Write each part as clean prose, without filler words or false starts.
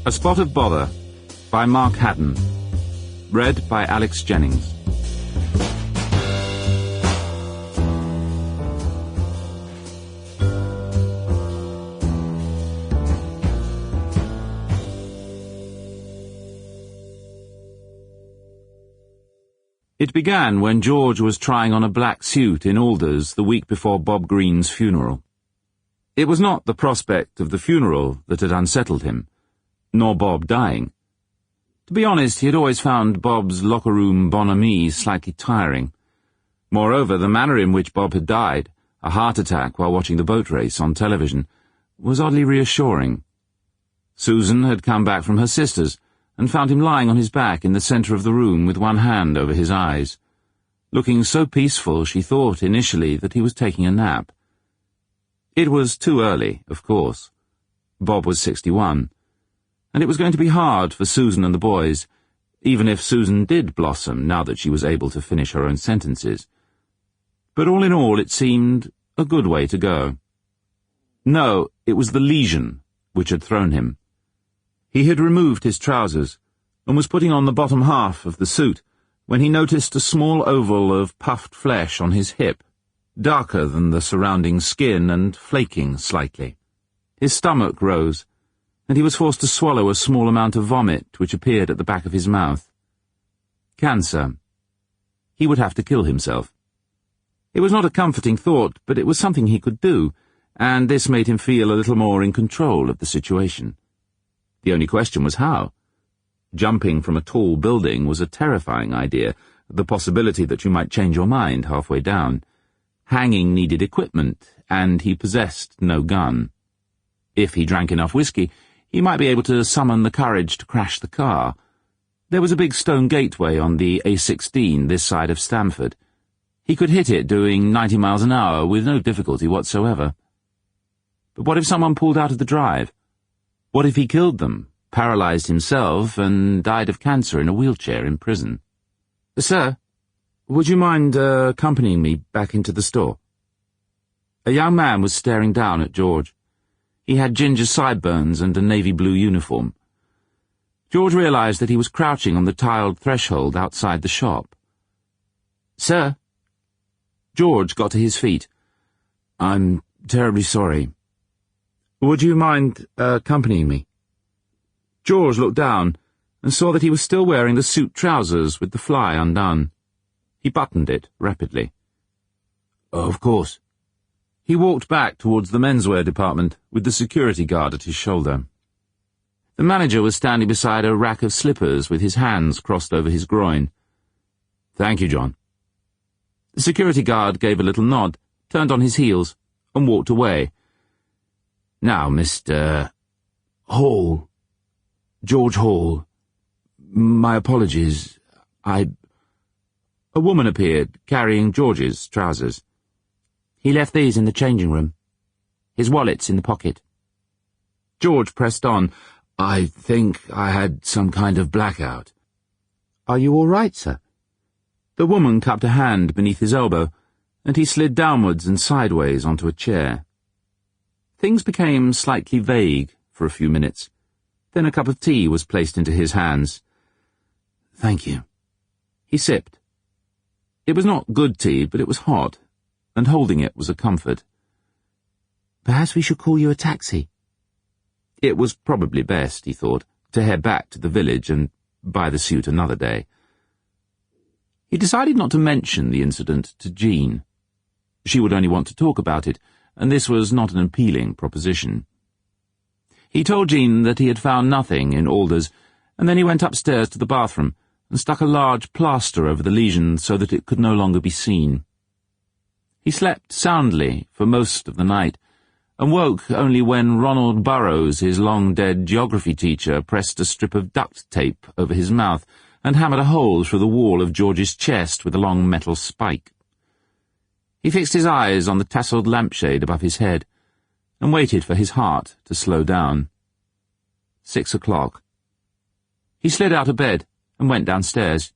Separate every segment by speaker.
Speaker 1: A Spot of Bother by Mark Haddon. Read by Jennings. It began when George was trying on a black suit in Alders the week before Bob Green's funeral. It was not the prospect of the funeral that had unsettled him, nor Bob dying. To be honest, he had always found Bob's locker-room bonhomie slightly tiring. Moreover, the manner in which Bob had died, a heart attack while watching the boat race on television, was oddly reassuring. Susan had come back from her sister's and found him lying on his back in the centre of the room with one hand over his eyes, looking so peaceful she thought initially that he was taking a nap. It was too early, of course. Bob was 61, and it was going to be hard for Susan and the boys, even if Susan did blossom now that she was able to finish her own sentences. But all in all, it seemed a good way to go. No, it was the lesion which had thrown him. He had removed his trousers and was putting on the bottom half of the suit when he noticed a small oval of puffed flesh on his hip, darker than the surrounding skin and flaking slightly. His stomach rose, and he was forced to swallow a small amount of vomit which appeared at the back of his mouth. Cancer. He would have to kill himself. It was not a comforting thought, but it was something he could do, and this made him feel a little more in control of the situation. The only question was how. Jumping from a tall building was a terrifying idea, the possibility that you might change your mind halfway down. Hanging needed equipment, and he possessed no gun. If he drank enough whiskey, he might be able to summon the courage to crash the car. There was a big stone gateway on the A16 this side of Stamford. He could hit it doing 90 miles an hour with no difficulty whatsoever. But what if someone pulled out of the drive? What if he killed them, paralyzed himself, and died of cancer in a wheelchair in prison? "Sir, would you mind accompanying me back into the store?" A young man was staring down at George. He had ginger sideburns and a navy blue uniform. George realized that he was crouching on the tiled threshold outside the shop. "Sir?" George got to his feet. "I'm terribly sorry. Would you mind accompanying me?" George looked down and saw that he was still wearing the suit trousers with the fly undone. He buttoned it rapidly. "Of course." He walked back towards the menswear department with the security guard at his shoulder. The manager was standing beside a rack of slippers with his hands crossed over his groin. "Thank you, John." The security guard gave a little nod, turned on his heels, and walked away. "Now, Mr. Hall. George Hall. My apologies. A woman appeared, carrying George's trousers. "He left these in the changing room. His wallet's in the pocket." George pressed on. "I think I had some kind of blackout." "Are you all right, sir?" The woman cupped a hand beneath his elbow, and he slid downwards and sideways onto a chair. Things became slightly vague for a few minutes. Then a cup of tea was placed into his hands. "Thank you." He sipped. It was not good tea, but it was hot, and holding it was a comfort. "Perhaps we should call you a taxi." It was probably best, he thought, to head back to the village and buy the suit another day. He decided not to mention the incident to Jean. She would only want to talk about it, and this was not an appealing proposition. He told Jean that he had found nothing in Alders, and then he went upstairs to the bathroom and stuck a large plaster over the lesion so that it could no longer be seen. He slept soundly for most of the night, and woke only when Ronald Burrows, his long-dead geography teacher, pressed a strip of duct tape over his mouth and hammered a hole through the wall of George's chest with a long metal spike. He fixed his eyes on the tasselled lampshade above his head and waited for his heart to slow down. 6 o'clock. He slid out of bed and went downstairs.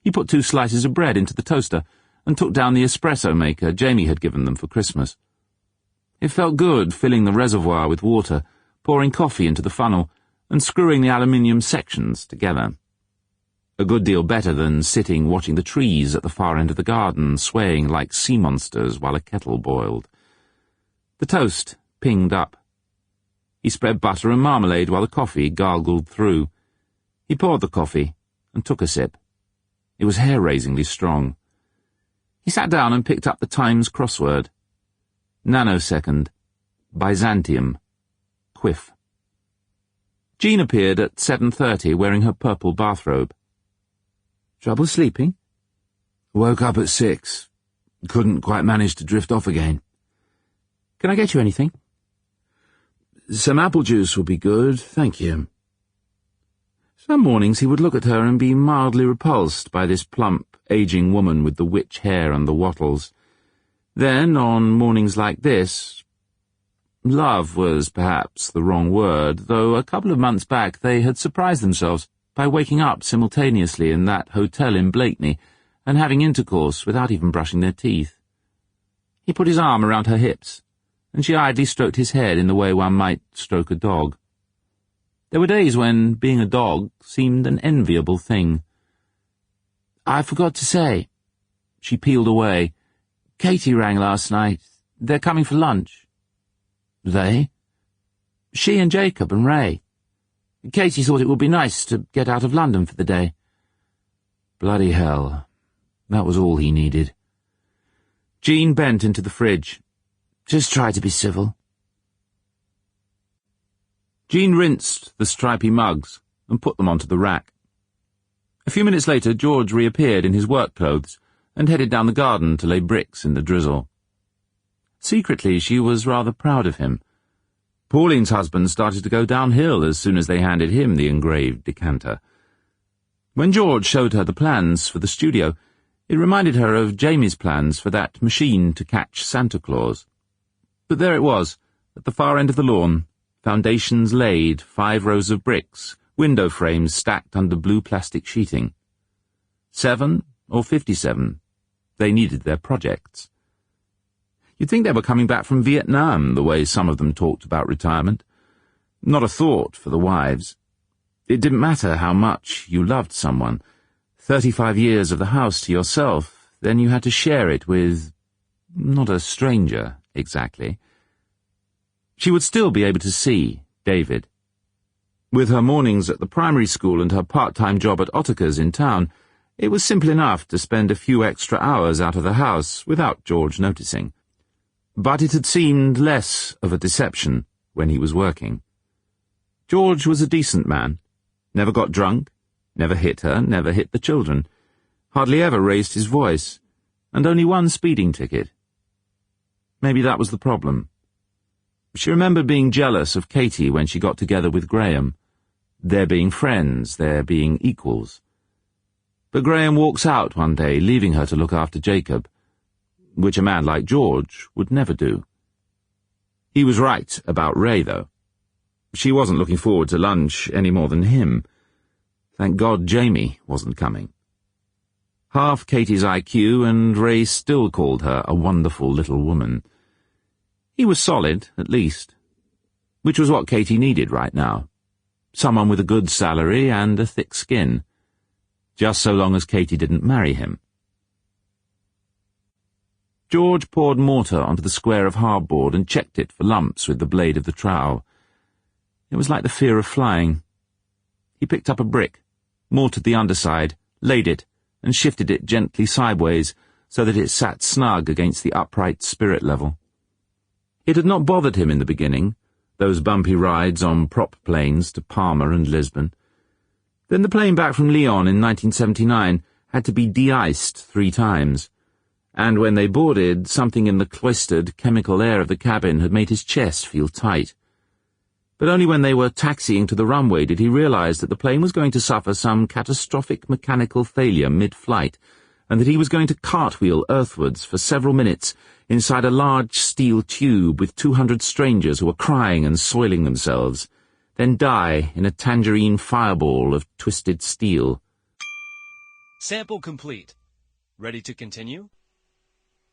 Speaker 1: He put 2 slices of bread into the toaster and took down the espresso maker Jamie had given them for Christmas. It felt good filling the reservoir with water, pouring coffee into the funnel, and screwing the aluminium sections together. A good deal better than sitting watching the trees at the far end of the garden swaying like sea monsters while a kettle boiled. The toast pinged up. He spread butter and marmalade while the coffee gargled through. He poured the coffee and took a sip. It was hair-raisingly strong. He sat down and picked up the Times crossword. Nanosecond. Byzantium. Quiff. Jean appeared at 7:30 wearing her purple bathrobe. Trouble sleeping?
Speaker 2: Woke up at 6. Couldn't quite manage to drift off again.
Speaker 1: Can I get you anything?
Speaker 2: Some apple juice would be good, thank you.
Speaker 1: Some mornings he would look at her and be mildly repulsed by this plump, aging woman with the witch hair and the wattles. Then, on mornings like this, love was perhaps the wrong word, though a couple of months back they had surprised themselves by waking up simultaneously in that hotel in Blakeney and having intercourse without even brushing their teeth. He put his arm around her hips, and she idly stroked his head in the way one might stroke a dog. There were days when being a dog seemed an enviable thing. I forgot to say. She peeled away. Katie rang last night. They're coming for lunch.
Speaker 2: They?
Speaker 1: She and Jacob and Ray. Katie thought it would be nice to get out of London for the day.
Speaker 2: Bloody hell. That was all he needed.
Speaker 1: Jean bent into the fridge.
Speaker 2: Just try to be civil.
Speaker 1: Jean rinsed the stripy mugs and put them onto the rack. A few minutes later, George reappeared in his work clothes and headed down the garden to lay bricks in the drizzle. Secretly, she was rather proud of him. Pauline's husband started to go downhill as soon as they handed him the engraved decanter. When George showed her the plans for the studio, it reminded her of Jamie's plans for that machine to catch Santa Claus. But there it was, at the far end of the lawn, foundations laid, 5 rows of bricks, window frames stacked under blue plastic sheeting. 7 or 57, they needed their projects. You'd think they were coming back from Vietnam, the way some of them talked about retirement. Not a thought for the wives. It didn't matter how much you loved someone. 35 years of the house to yourself, then you had to share it with, not a stranger, exactly. She would still be able to see David. With her mornings at the primary school and her part-time job at Otterker's in town, it was simple enough to spend a few extra hours out of the house without George noticing. But it had seemed less of a deception when he was working. George was a decent man, never got drunk, never hit her, never hit the children, hardly ever raised his voice, and only one speeding ticket. Maybe that was the problem. She remembered being jealous of Katie when she got together with Graham. Their being friends, their being equals. But Graham walks out one day, leaving her to look after Jacob, which a man like George would never do. He was right about Ray, though. She wasn't looking forward to lunch any more than him. Thank God Jamie wasn't coming. Half Katie's IQ, and Ray still called her a wonderful little woman. He was solid, at least, which was what Katie needed right now. Someone with a good salary and a thick skin. Just so long as Katie didn't marry him. George poured mortar onto the square of hardboard and checked it for lumps with the blade of the trowel. It was like the fear of flying. He picked up a brick, mortared the underside, laid it, and shifted it gently sideways so that it sat snug against the upright spirit level. It had not bothered him in the beginning, those bumpy rides on prop planes to Palma and Lisbon. Then the plane back from Lyon in 1979 had to be de-iced 3 times, and when they boarded, something in the cloistered chemical air of the cabin had made his chest feel tight. But only when they were taxiing to the runway did he realize that the plane was going to suffer some catastrophic mechanical failure mid-flight, and that he was going to cartwheel earthwards for several minutes inside a large steel tube with 200 strangers who were crying and soiling themselves, then die in a tangerine fireball of twisted steel.
Speaker 3: Sample complete. Ready to continue?